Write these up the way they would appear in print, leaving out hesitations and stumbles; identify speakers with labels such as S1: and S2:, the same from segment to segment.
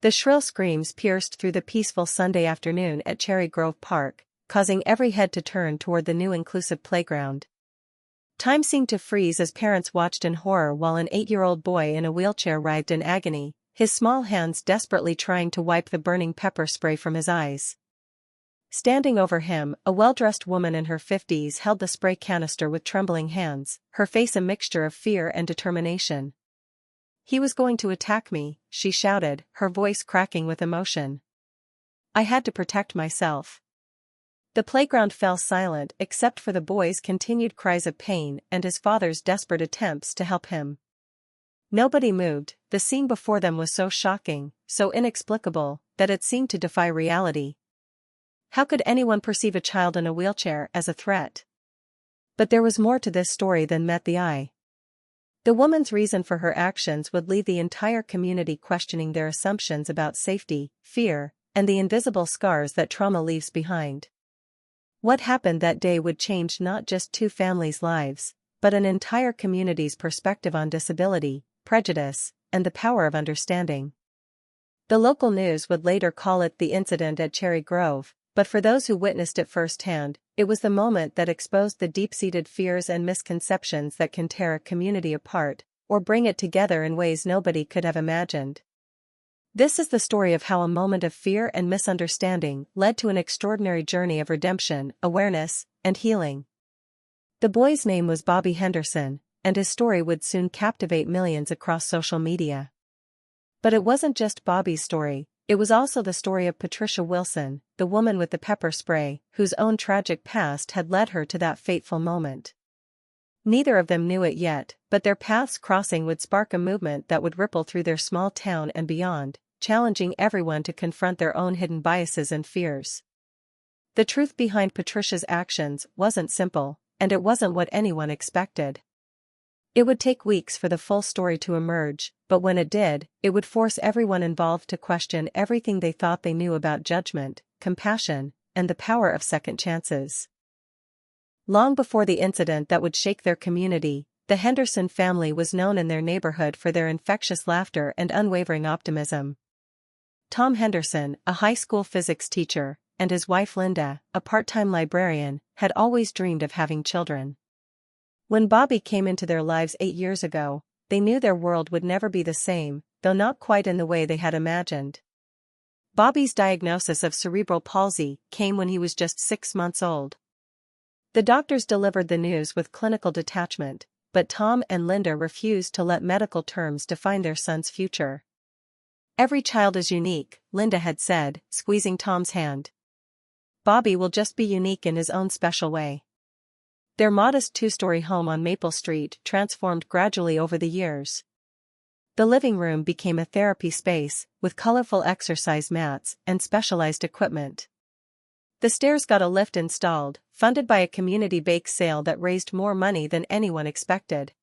S1: The shrill screams pierced through the peaceful Sunday afternoon at Cherry Grove Park, causing every head to turn toward the new inclusive playground. Time seemed to freeze as parents watched in horror while an 8-year-old boy in a wheelchair writhed in agony, his small hands desperately trying to wipe the burning pepper spray from his eyes. Standing over him, a well-dressed woman in her 50s held the spray canister with trembling hands, her face a mixture of fear and determination. "He was going to attack me," she shouted, her voice cracking with emotion. "I had to protect myself." The playground fell silent except for the boy's continued cries of pain and his father's desperate attempts to help him. Nobody moved. The scene before them was so shocking, so inexplicable, that it seemed to defy reality. How could anyone perceive a child in a wheelchair as a threat? But there was more to this story than met the eye. The woman's reason for her actions would leave the entire community questioning their assumptions about safety, fear, and the invisible scars that trauma leaves behind. What happened that day would change not just two families' lives, but an entire community's perspective on disability, prejudice, and the power of understanding. The local news would later call it the incident at Cherry Grove, but for those who witnessed it firsthand, it was the moment that exposed the deep-seated fears and misconceptions that can tear a community apart, or bring it together in ways nobody could have imagined. This is the story of how a moment of fear and misunderstanding led to an extraordinary journey of redemption, awareness, and healing. The boy's name was Bobby Henderson, and his story would soon captivate millions across social media. But it wasn't just Bobby's story, it was also the story of Patricia Wilson, the woman with the pepper spray, whose own tragic past had led her to that fateful moment. Neither of them knew it yet, but their paths crossing would spark a movement that would ripple through their small town and beyond, challenging everyone to confront their own hidden biases and fears. The truth behind Patricia's actions wasn't simple, and it wasn't what anyone expected. It would take weeks for the full story to emerge, but when it did, it would force everyone involved to question everything they thought they knew about judgment, compassion, and the power of second chances. Long before the incident that would shake their community, the Henderson family was known in their neighborhood for their infectious laughter and unwavering optimism. Tom Henderson, a high school physics teacher, and his wife Linda, a part-time librarian, had always dreamed of having children. When Bobby came into their lives 8 years ago, they knew their world would never be the same, though not quite in the way they had imagined. Bobby's diagnosis of cerebral palsy came when he was just 6 months old. The doctors delivered the news with clinical detachment, but Tom and Linda refused to let medical terms define their son's future. "Every child is unique," Linda had said, squeezing Tom's hand. "Bobby will just be unique in his own special way." Their modest 2-story home on Maple Street transformed gradually over the years. The living room became a therapy space, with colorful exercise mats and specialized equipment. The stairs got a lift installed, funded by a community bake sale that raised more money than anyone expected.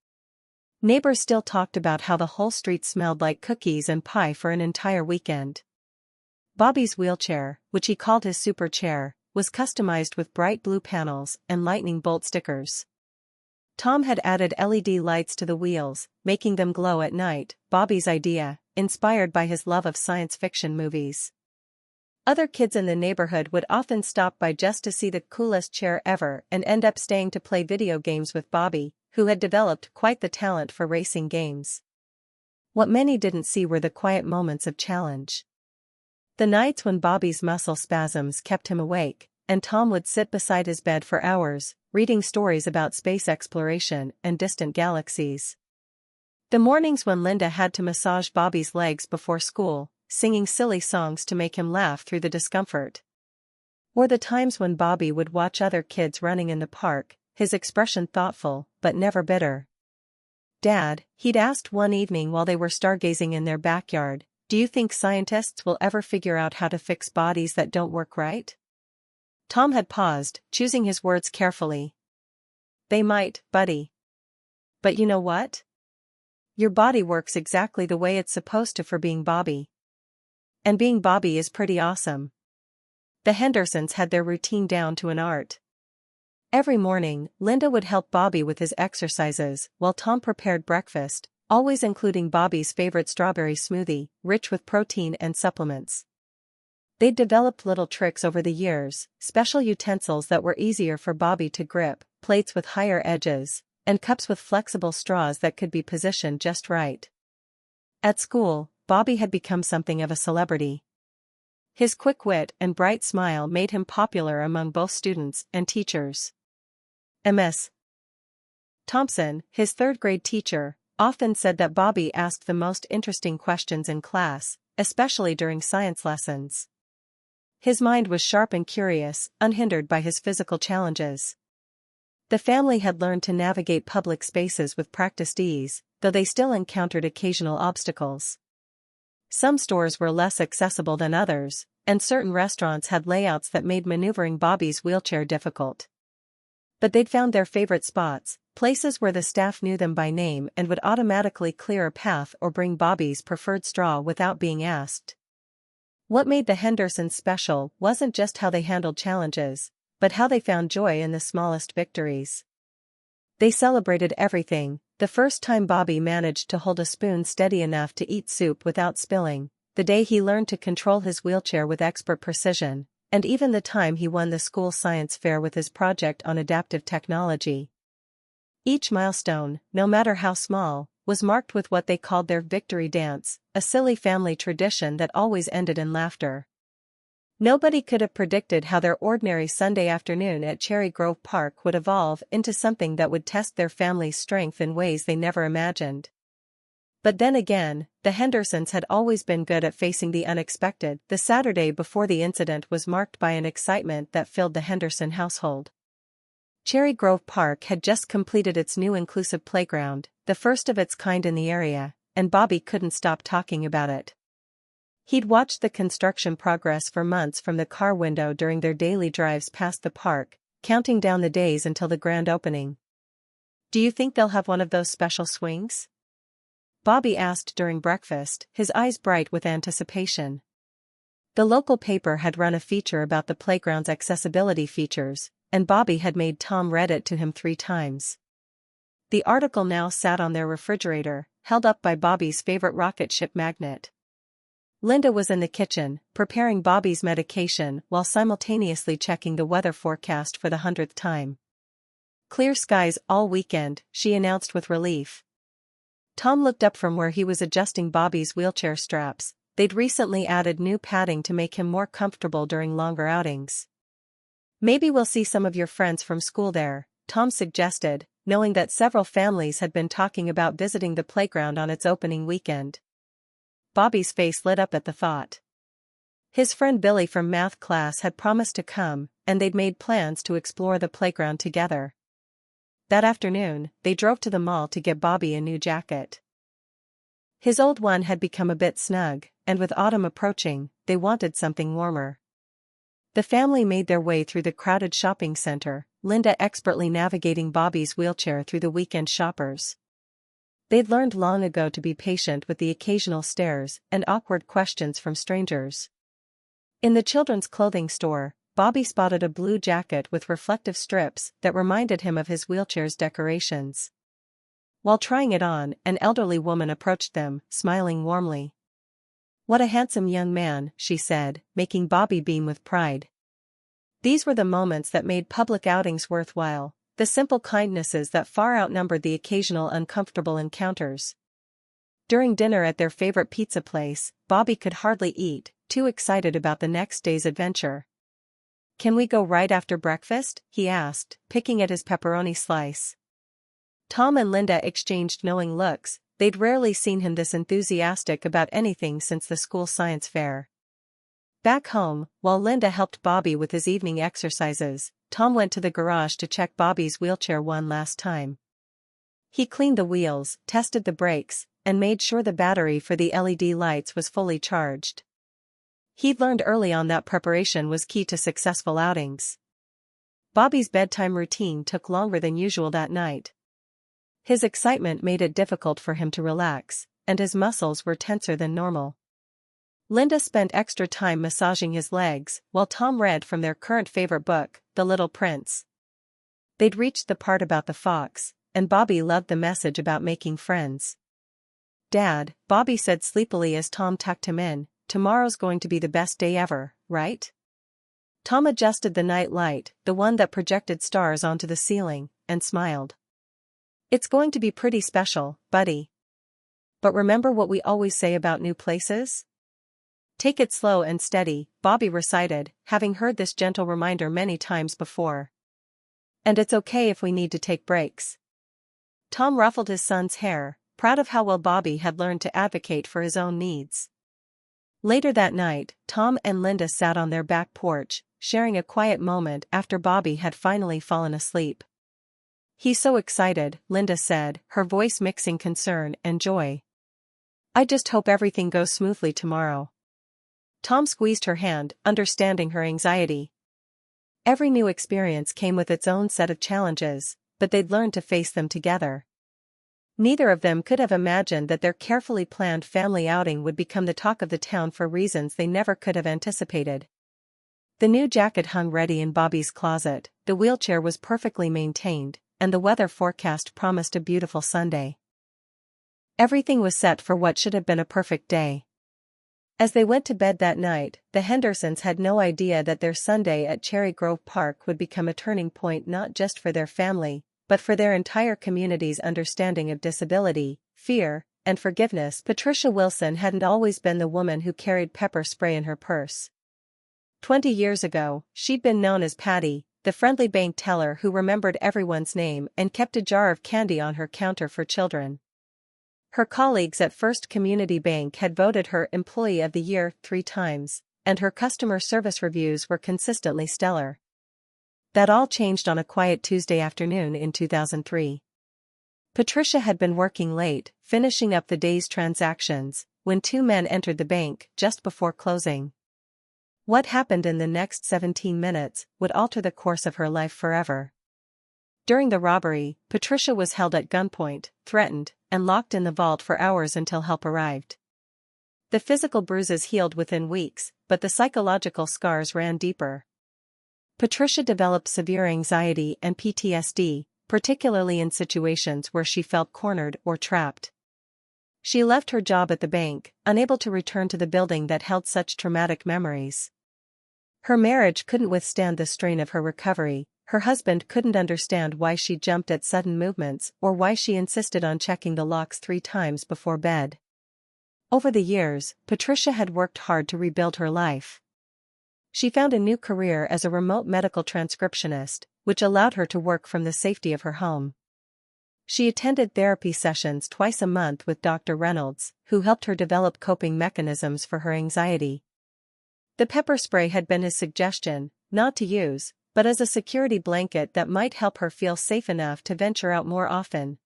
S1: Neighbors still talked about how the whole street smelled like cookies and pie for an entire weekend. Bobby's wheelchair, which he called his super chair, was customized with bright blue panels and lightning bolt stickers. Tom had added LED lights to the wheels, making them glow at night, Bobby's idea, inspired by his love of science fiction movies. Other kids in the neighborhood would often stop by just to see the coolest chair ever and end up staying to play video games with Bobby, who had developed quite the talent for racing games. What many didn't see were the quiet moments of challenge. The nights when Bobby's muscle spasms kept him awake, and Tom would sit beside his bed for hours, reading stories about space exploration and distant galaxies. The mornings when Linda had to massage Bobby's legs before school, singing silly songs to make him laugh through the discomfort. Or the times when Bobby would watch other kids running in the park, his expression thoughtful, but never bitter. "Dad," he'd asked one evening while they were stargazing in their backyard, "do you think scientists will ever figure out how to fix bodies that don't work right?" Tom had paused, choosing his words carefully. "They might, buddy. But you know what? Your body works exactly the way it's supposed to for being Bobby. And being Bobby is pretty awesome." The Hendersons had their routine down to an art. Every morning, Linda would help Bobby with his exercises, while Tom prepared breakfast, always including Bobby's favorite strawberry smoothie, rich with protein and supplements. They'd developed little tricks over the years, special utensils that were easier for Bobby to grip, plates with higher edges, and cups with flexible straws that could be positioned just right. At school, Bobby had become something of a celebrity. His quick wit and bright smile made him popular among both students and teachers. Ms. Thompson, his third-grade teacher, often said that Bobby asked the most interesting questions in class, especially during science lessons. His mind was sharp and curious, unhindered by his physical challenges. The family had learned to navigate public spaces with practiced ease, though they still encountered occasional obstacles. Some stores were less accessible than others, and certain restaurants had layouts that made maneuvering Bobby's wheelchair difficult. But they'd found their favorite spots, places where the staff knew them by name and would automatically clear a path or bring Bobby's preferred straw without being asked. What made the Hendersons special wasn't just how they handled challenges, but how they found joy in the smallest victories. They celebrated everything: the first time Bobby managed to hold a spoon steady enough to eat soup without spilling, the day he learned to control his wheelchair with expert precision, and even the time he won the school science fair with his project on adaptive technology. Each milestone, no matter how small, was marked with what they called their victory dance, a silly family tradition that always ended in laughter. Nobody could have predicted how their ordinary Sunday afternoon at Cherry Grove Park would evolve into something that would test their family's strength in ways they never imagined. But then again, the Hendersons had always been good at facing the unexpected. The Saturday before the incident was marked by an excitement that filled the Henderson household. Cherry Grove Park had just completed its new inclusive playground, the first of its kind in the area, and Bobby couldn't stop talking about it. He'd watched the construction progress for months from the car window during their daily drives past the park, counting down the days until the grand opening. "Do you think they'll have one of those special swings?" Bobby asked during breakfast, his eyes bright with anticipation. The local paper had run a feature about the playground's accessibility features, and Bobby had made Tom read it to him 3 times. The article now sat on their refrigerator, held up by Bobby's favorite rocket ship magnet. Linda was in the kitchen, preparing Bobby's medication while simultaneously checking the weather forecast for the 100th time. "Clear skies all weekend," she announced with relief. Tom looked up from where he was adjusting Bobby's wheelchair straps. They'd recently added new padding to make him more comfortable during longer outings. "Maybe we'll see some of your friends from school there," Tom suggested, knowing that several families had been talking about visiting the playground on its opening weekend. Bobby's face lit up at the thought. His friend Billy from math class had promised to come, and they'd made plans to explore the playground together. That afternoon, they drove to the mall to get Bobby a new jacket. His old one had become a bit snug, and with autumn approaching, they wanted something warmer. The family made their way through the crowded shopping center, Linda expertly navigating Bobby's wheelchair through the weekend shoppers. They'd learned long ago to be patient with the occasional stares and awkward questions from strangers. In the children's clothing store, Bobby spotted a blue jacket with reflective strips that reminded him of his wheelchair's decorations. While trying it on, an elderly woman approached them, smiling warmly. "What a handsome young man," she said, making Bobby beam with pride. These were the moments that made public outings worthwhile, the simple kindnesses that far outnumbered the occasional uncomfortable encounters. During dinner at their favorite pizza place, Bobby could hardly eat, too excited about the next day's adventure. "Can we go right after breakfast?" he asked, picking at his pepperoni slice. Tom and Linda exchanged knowing looks. They'd rarely seen him this enthusiastic about anything since the school science fair. Back home, while Linda helped Bobby with his evening exercises, Tom went to the garage to check Bobby's wheelchair one last time. He cleaned the wheels, tested the brakes, and made sure the battery for the LED lights was fully charged. He'd learned early on that preparation was key to successful outings. Bobby's bedtime routine took longer than usual that night. His excitement made it difficult for him to relax, and his muscles were tenser than normal. Linda spent extra time massaging his legs, while Tom read from their current favorite book, The Little Prince. They'd reached the part about the fox, and Bobby loved the message about making friends. Dad, Bobby said sleepily as Tom tucked him in, tomorrow's going to be the best day ever, right? Tom adjusted the night light, the one that projected stars onto the ceiling, and smiled. It's going to be pretty special, buddy. But remember what we always say about new places? Take it slow and steady, Bobby recited, having heard this gentle reminder many times before. And it's okay if we need to take breaks. Tom ruffled his son's hair, proud of how well Bobby had learned to advocate for his own needs. Later that night, Tom and Linda sat on their back porch, sharing a quiet moment after Bobby had finally fallen asleep. "He's so excited," Linda said, her voice mixing concern and joy. "I just hope everything goes smoothly tomorrow." Tom squeezed her hand, understanding her anxiety. Every new experience came with its own set of challenges, but they'd learned to face them together. Neither of them could have imagined that their carefully planned family outing would become the talk of the town for reasons they never could have anticipated. The new jacket hung ready in Bobby's closet, the wheelchair was perfectly maintained, and the weather forecast promised a beautiful Sunday. Everything was set for what should have been a perfect day. As they went to bed that night, the Hendersons had no idea that their Sunday at Cherry Grove Park would become a turning point not just for their family, but for their entire community's understanding of disability, fear, and forgiveness. Patricia Wilson hadn't always been the woman who carried pepper spray in her purse. 20 years ago, she'd been known as Patty, the friendly bank teller who remembered everyone's name and kept a jar of candy on her counter for children. Her colleagues at First Community Bank had voted her Employee of the Year 3 times, and her customer service reviews were consistently stellar. That all changed on a quiet Tuesday afternoon in 2003. Patricia had been working late, finishing up the day's transactions, when 2 men entered the bank just before closing. What happened in the next 17 minutes would alter the course of her life forever. During the robbery, Patricia was held at gunpoint, threatened, and locked in the vault for hours until help arrived. The physical bruises healed within weeks, but the psychological scars ran deeper. Patricia developed severe anxiety and PTSD, particularly in situations where she felt cornered or trapped. She left her job at the bank, unable to return to the building that held such traumatic memories. Her marriage couldn't withstand the strain of her recovery. Her husband couldn't understand why she jumped at sudden movements or why she insisted on checking the locks 3 times before bed. Over the years, Patricia had worked hard to rebuild her life. She found a new career as a remote medical transcriptionist, which allowed her to work from the safety of her home. She attended therapy sessions twice a month with Dr. Reynolds, who helped her develop coping mechanisms for her anxiety. The pepper spray had been his suggestion, not to use, but as a security blanket that might help her feel safe enough to venture out more often.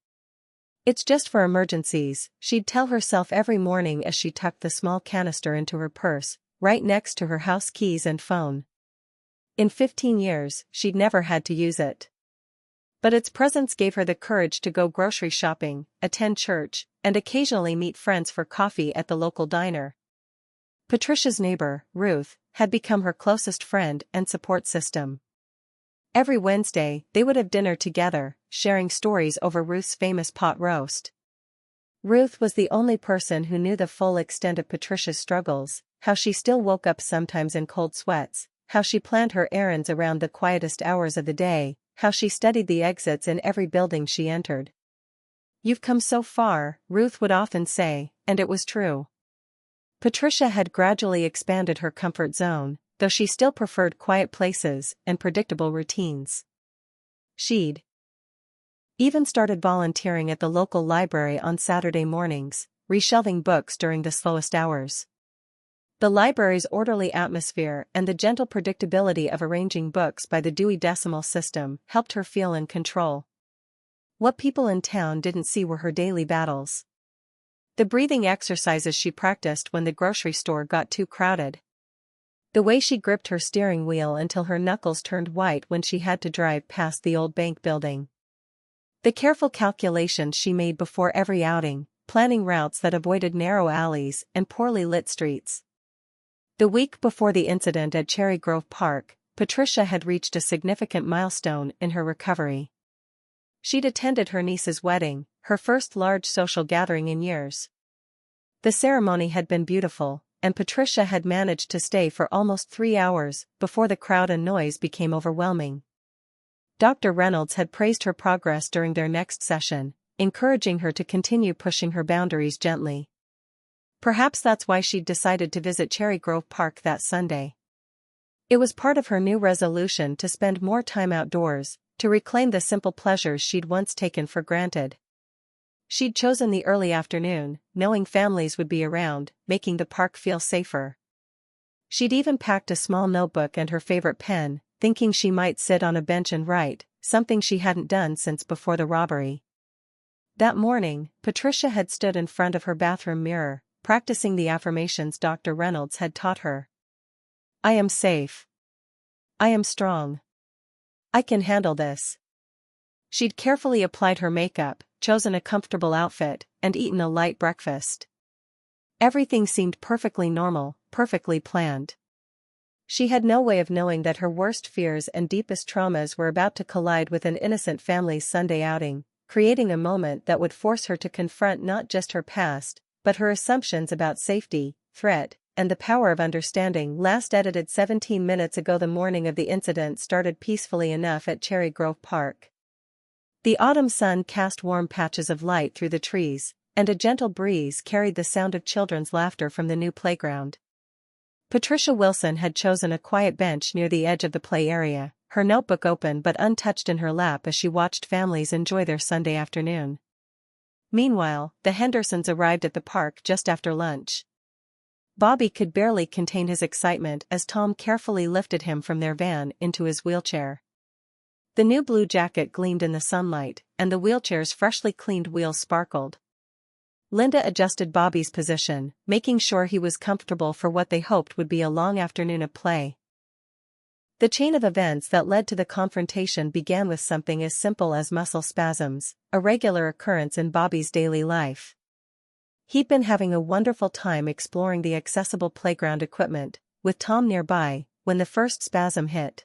S1: "It's just for emergencies," she'd tell herself every morning as she tucked the small canister into her purse, right next to her house keys and phone. In 15 years, she'd never had to use it. But its presence gave her the courage to go grocery shopping, attend church, and occasionally meet friends for coffee at the local diner. Patricia's neighbor, Ruth, had become her closest friend and support system. Every Wednesday, they would have dinner together, sharing stories over Ruth's famous pot roast. Ruth was the only person who knew the full extent of Patricia's struggles, how she still woke up sometimes in cold sweats, how she planned her errands around the quietest hours of the day, how she studied the exits in every building she entered. "You've come so far," Ruth would often say, and it was true. Patricia had gradually expanded her comfort zone, though she still preferred quiet places and predictable routines. She'd even started volunteering at the local library on Saturday mornings, reshelving books during the slowest hours. The library's orderly atmosphere and the gentle predictability of arranging books by the Dewey Decimal System helped her feel in control. What people in town didn't see were her daily battles. The breathing exercises she practiced when the grocery store got too crowded. The way she gripped her steering wheel until her knuckles turned white when she had to drive past the old bank building. The careful calculations she made before every outing, planning routes that avoided narrow alleys and poorly lit streets. The week before the incident at Cherry Grove Park, Patricia had reached a significant milestone in her recovery. She'd attended her niece's wedding, her first large social gathering in years. The ceremony had been beautiful, and Patricia had managed to stay for almost 3 hours before the crowd and noise became overwhelming. Dr. Reynolds had praised her progress during their next session, encouraging her to continue pushing her boundaries gently. Perhaps that's why she'd decided to visit Cherry Grove Park that Sunday. It was part of her new resolution to spend more time outdoors, to reclaim the simple pleasures she'd once taken for granted. She'd chosen the early afternoon, knowing families would be around, making the park feel safer. She'd even packed a small notebook and her favorite pen, thinking she might sit on a bench and write, something she hadn't done since before the robbery. That morning, Patricia had stood in front of her bathroom mirror, practicing the affirmations Dr. Reynolds had taught her. I am safe. I am strong. I can handle this. She'd carefully applied her makeup, chosen a comfortable outfit, and eaten a light breakfast. Everything seemed perfectly normal, perfectly planned. She had no way of knowing that her worst fears and deepest traumas were about to collide with an innocent family's Sunday outing, creating a moment that would force her to confront not just her past, but her assumptions about safety, threat, and the power of understanding. Last edited 17 minutes ago. The morning of the incident started peacefully enough at Cherry Grove Park. The autumn sun cast warm patches of light through the trees, and a gentle breeze carried the sound of children's laughter from the new playground. Patricia Wilson had chosen a quiet bench near the edge of the play area, her notebook open but untouched in her lap as she watched families enjoy their Sunday afternoon. Meanwhile, the Hendersons arrived at the park just after lunch. Bobby could barely contain his excitement as Tom carefully lifted him from their van into his wheelchair. The new blue jacket gleamed in the sunlight, and the wheelchair's freshly cleaned wheels sparkled. Linda adjusted Bobby's position, making sure he was comfortable for what they hoped would be a long afternoon of play. The chain of events that led to the confrontation began with something as simple as muscle spasms, a regular occurrence in Bobby's daily life. He'd been having a wonderful time exploring the accessible playground equipment, with Tom nearby, when the first spasm hit.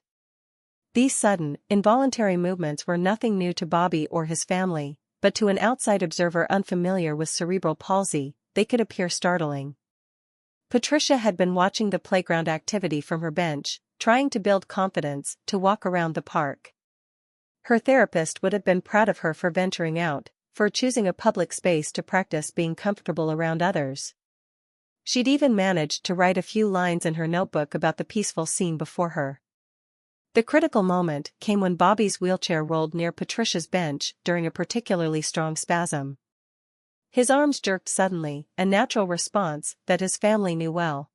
S1: These sudden, involuntary movements were nothing new to Bobby or his family, but to an outside observer unfamiliar with cerebral palsy, they could appear startling. Patricia had been watching the playground activity from her bench, trying to build confidence to walk around the park. Her therapist would have been proud of her for venturing out, for choosing a public space to practice being comfortable around others. She'd even managed to write a few lines in her notebook about the peaceful scene before her. The critical moment came when Bobby's wheelchair rolled near Patricia's bench during a particularly strong spasm. His arms jerked suddenly, a natural response that his family knew well.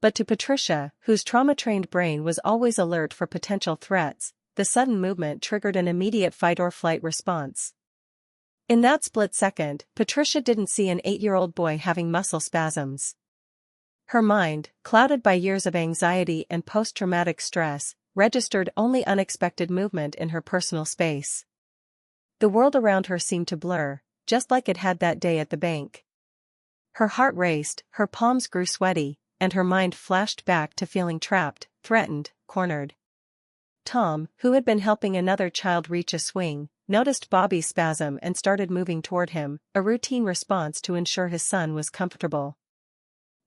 S1: But to Patricia, whose trauma-trained brain was always alert for potential threats, the sudden movement triggered an immediate fight-or-flight response. In that split second, Patricia didn't see an 8-year-old boy having muscle spasms. Her mind, clouded by years of anxiety and post-traumatic stress, registered only unexpected movement in her personal space. The world around her seemed to blur, just like it had that day at the bank. Her heart raced, her palms grew sweaty, and her mind flashed back to feeling trapped, threatened, cornered. Tom, who had been helping another child reach a swing, noticed Bobby's spasm and started moving toward him, a routine response to ensure his son was comfortable.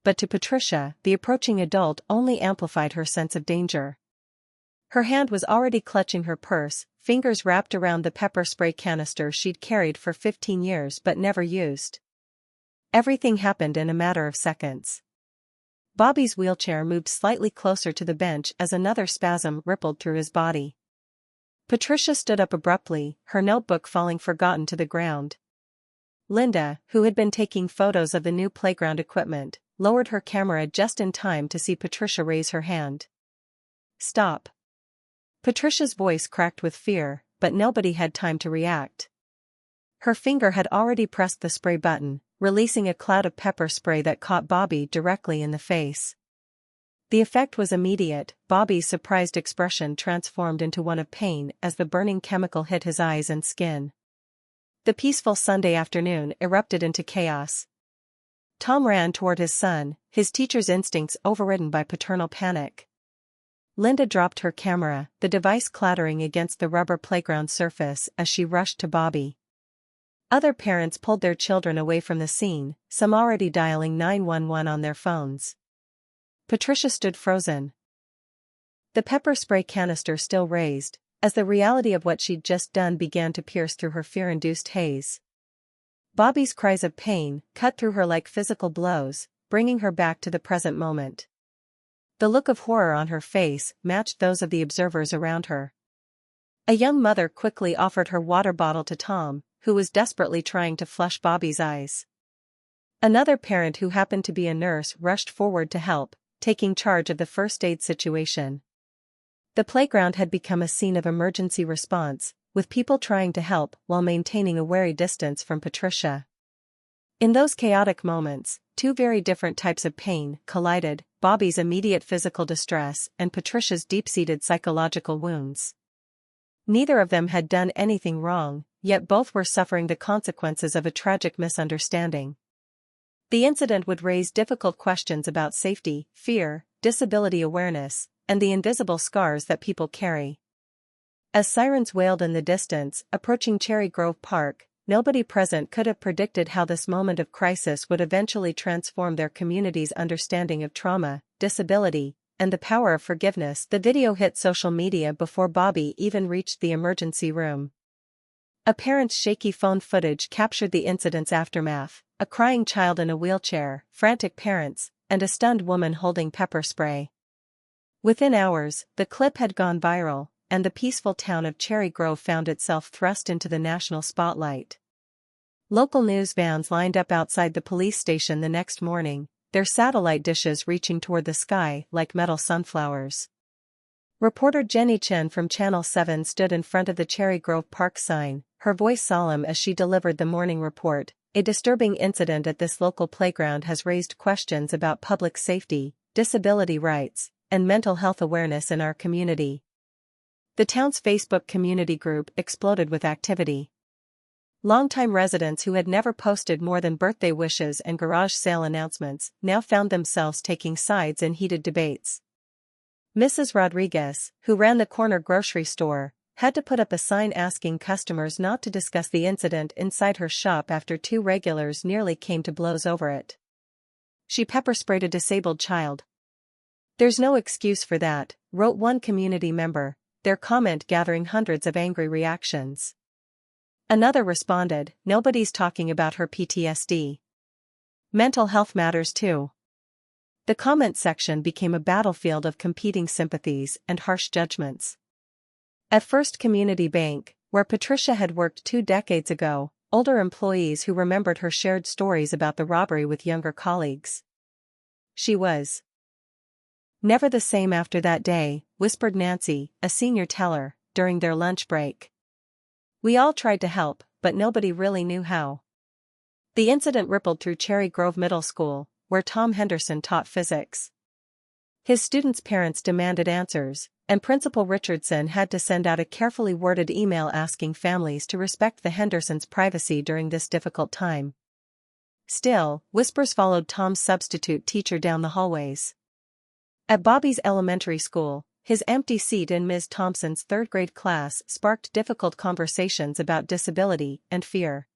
S1: But to Patricia, the approaching adult only amplified her sense of danger. Her hand was already clutching her purse, fingers wrapped around the pepper spray canister she'd carried for 15 years but never used. Everything happened in a matter of seconds. Bobby's wheelchair moved slightly closer to the bench as another spasm rippled through his body. Patricia stood up abruptly, her notebook falling forgotten to the ground. Linda, who had been taking photos of the new playground equipment, lowered her camera just in time to see Patricia raise her hand. "Stop." Patricia's voice cracked with fear, but nobody had time to react. Her finger had already pressed the spray button, releasing a cloud of pepper spray that caught Bobby directly in the face. The effect was immediate. Bobby's surprised expression transformed into one of pain as the burning chemical hit his eyes and skin. The peaceful Sunday afternoon erupted into chaos. Tom ran toward his son, his teacher's instincts overridden by paternal panic. Linda dropped her camera, the device clattering against the rubber playground surface as she rushed to Bobby. Other parents pulled their children away from the scene, some already dialing 911 on their phones. Patricia stood frozen. The pepper spray canister still raised, as the reality of what she'd just done began to pierce through her fear-induced haze. Bobby's cries of pain cut through her like physical blows, bringing her back to the present moment. The look of horror on her face matched those of the observers around her. A young mother quickly offered her water bottle to Tom, who was desperately trying to flush Bobby's eyes. Another parent who happened to be a nurse rushed forward to help, taking charge of the first aid situation. The playground had become a scene of emergency response, with people trying to help while maintaining a wary distance from Patricia. In those chaotic moments, two very different types of pain collided: Bobby's immediate physical distress and Patricia's deep-seated psychological wounds. Neither of them had done anything wrong, yet both were suffering the consequences of a tragic misunderstanding. The incident would raise difficult questions about safety, fear, disability awareness, and the invisible scars that people carry. As sirens wailed in the distance, approaching Cherry Grove Park, nobody present could have predicted how this moment of crisis would eventually transform their community's understanding of trauma, disability, and the power of forgiveness. The video hit social media before Bobby even reached the emergency room. A parent's shaky phone footage captured the incident's aftermath: a crying child in a wheelchair, frantic parents, and a stunned woman holding pepper spray. Within hours, the clip had gone viral, and the peaceful town of Cherry Grove found itself thrust into the national spotlight. Local news vans lined up outside the police station the next morning, their satellite dishes reaching toward the sky like metal sunflowers. Reporter Jenny Chen from Channel 7 stood in front of the Cherry Grove Park sign, her voice solemn as she delivered the morning report. A disturbing incident at this local playground has raised questions about public safety, disability rights, and mental health awareness in our community. The town's Facebook community group exploded with activity. Longtime residents who had never posted more than birthday wishes and garage sale announcements now found themselves taking sides in heated debates. Mrs. Rodriguez, who ran the corner grocery store, had to put up a sign asking customers not to discuss the incident inside her shop after two regulars nearly came to blows over it. She pepper-sprayed a disabled child. "There's no excuse for that," wrote one community member, their comment gathering hundreds of angry reactions. Another responded, "Nobody's talking about her PTSD. Mental health matters too." The comment section became a battlefield of competing sympathies and harsh judgments. At First Community Bank, where Patricia had worked 2 decades ago, older employees who remembered her shared stories about the robbery with younger colleagues. "She was never the same after that day," whispered Nancy, a senior teller, during their lunch break. "We all tried to help, but nobody really knew how." The incident rippled through Cherry Grove Middle School, where Tom Henderson taught physics. His students' parents demanded answers, and Principal Richardson had to send out a carefully worded email asking families to respect the Hendersons' privacy during this difficult time. Still, whispers followed Tom's substitute teacher down the hallways. At Bobby's elementary school, his empty seat in Ms. Thompson's third-grade class sparked difficult conversations about disability and fear.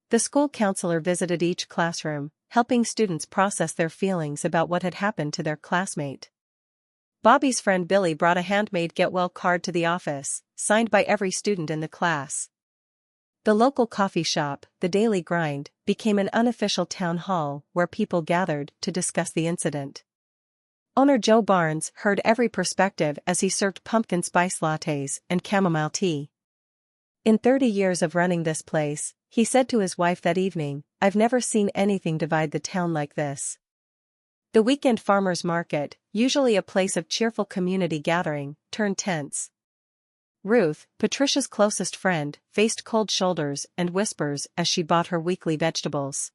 S1: The school counselor visited each classroom, helping students process their feelings about what had happened to their classmate. Bobby's friend Billy brought a handmade get-well card to the office, signed by every student in the class. The local coffee shop, The Daily Grind, became an unofficial town hall where people gathered to discuss the incident. Owner Joe Barnes heard every perspective as he served pumpkin spice lattes and chamomile tea. "In 30 years of running this place," he said to his wife that evening, "I've never seen anything divide the town like this." The weekend farmers market, usually a place of cheerful community gathering, turned tense. Ruth, Patricia's closest friend, faced cold shoulders and whispers as she bought her weekly vegetables.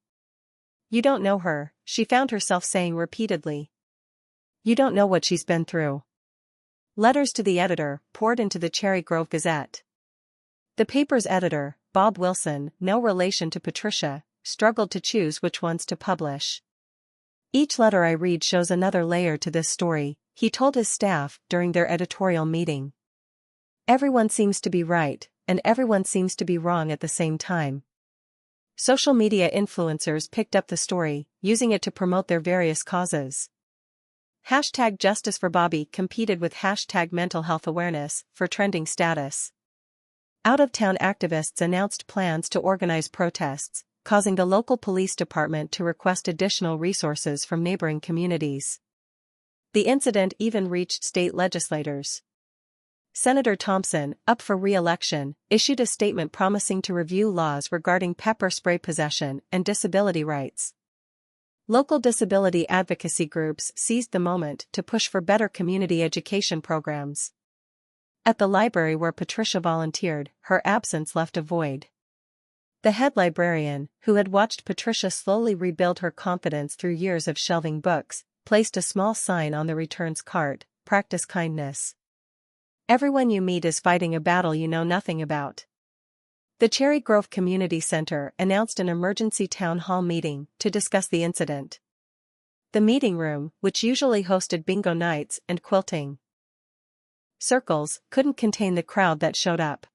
S1: "You don't know her," she found herself saying repeatedly. "You don't know what she's been through." Letters to the editor poured into the Cherry Grove Gazette. The paper's editor, Bob Wilson, no relation to Patricia, struggled to choose which ones to publish. "Each letter I read shows another layer to this story," he told his staff during their editorial meeting. "Everyone seems to be right, and everyone seems to be wrong at the same time." Social media influencers picked up the story, using it to promote their various causes. Hashtag Justice for Bobby competed with hashtag Mental Health Awareness for trending status. Out-of-town activists announced plans to organize protests, causing the local police department to request additional resources from neighboring communities. The incident even reached state legislators. Senator Thompson, up for re-election, issued a statement promising to review laws regarding pepper spray possession and disability rights. Local disability advocacy groups seized the moment to push for better community education programs. At the library where Patricia volunteered, her absence left a void. The head librarian, who had watched Patricia slowly rebuild her confidence through years of shelving books, placed a small sign on the returns cart, "Practice kindness. Everyone you meet is fighting a battle you know nothing about." The Cherry Grove Community Center announced an emergency town hall meeting to discuss the incident. The meeting room, which usually hosted bingo nights and quilting circles, couldn't contain the crowd that showed up.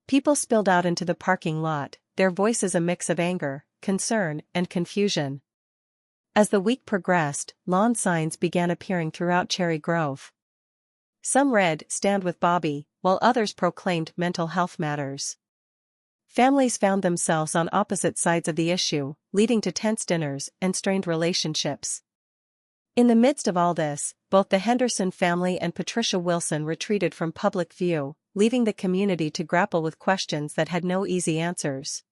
S1: People spilled out into the parking lot, their voices a mix of anger, concern, and confusion. As the week progressed, lawn signs began appearing throughout Cherry Grove. Some read, "Stand with Bobby," while others proclaimed mental health matters. Families found themselves on opposite sides of the issue, leading to tense dinners and strained relationships. In the midst of all this, both the Henderson family and Patricia Wilson retreated from public view, leaving the community to grapple with questions that had no easy answers.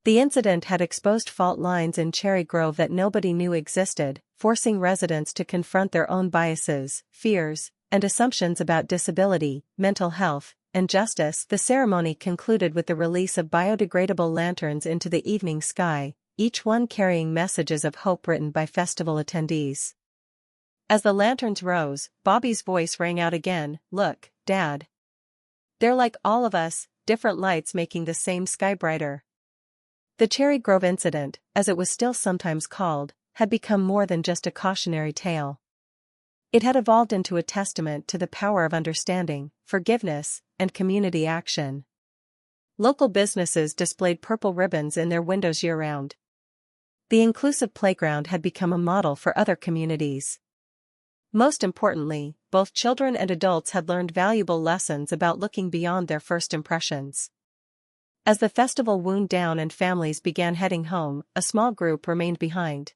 S1: The incident had exposed fault lines in Cherry Grove that nobody knew existed, forcing residents to confront their own biases, fears, and assumptions about disability, mental health, and justice. The ceremony concluded with the release of biodegradable lanterns into the evening sky, each one carrying messages of hope written by festival attendees. As the lanterns rose, Bobby's voice rang out again, "Look, Dad. They're like all of us, different lights making the same sky brighter." The Cherry Grove incident, as it was still sometimes called, had become more than just a cautionary tale. It had evolved into a testament to the power of understanding, forgiveness, and community action. Local businesses displayed purple ribbons in their windows year-round. The inclusive playground had become a model for other communities. Most importantly, both children and adults had learned valuable lessons about looking beyond their first impressions. As the festival wound down and families began heading home, a small group remained behind.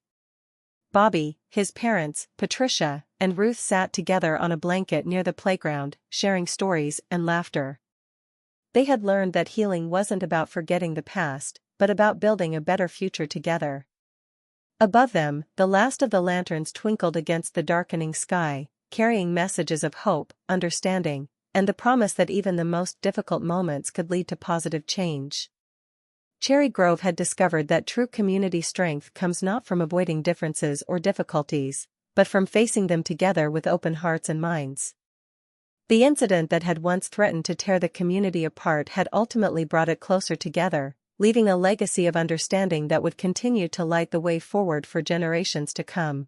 S1: Bobby, his parents, Patricia, and Ruth sat together on a blanket near the playground, sharing stories and laughter. They had learned that healing wasn't about forgetting the past, but about building a better future together. Above them, the last of the lanterns twinkled against the darkening sky, carrying messages of hope, understanding, and the promise that even the most difficult moments could lead to positive change. Cherry Grove had discovered that true community strength comes not from avoiding differences or difficulties, but from facing them together with open hearts and minds. The incident that had once threatened to tear the community apart had ultimately brought it closer together, leaving a legacy of understanding that would continue to light the way forward for generations to come.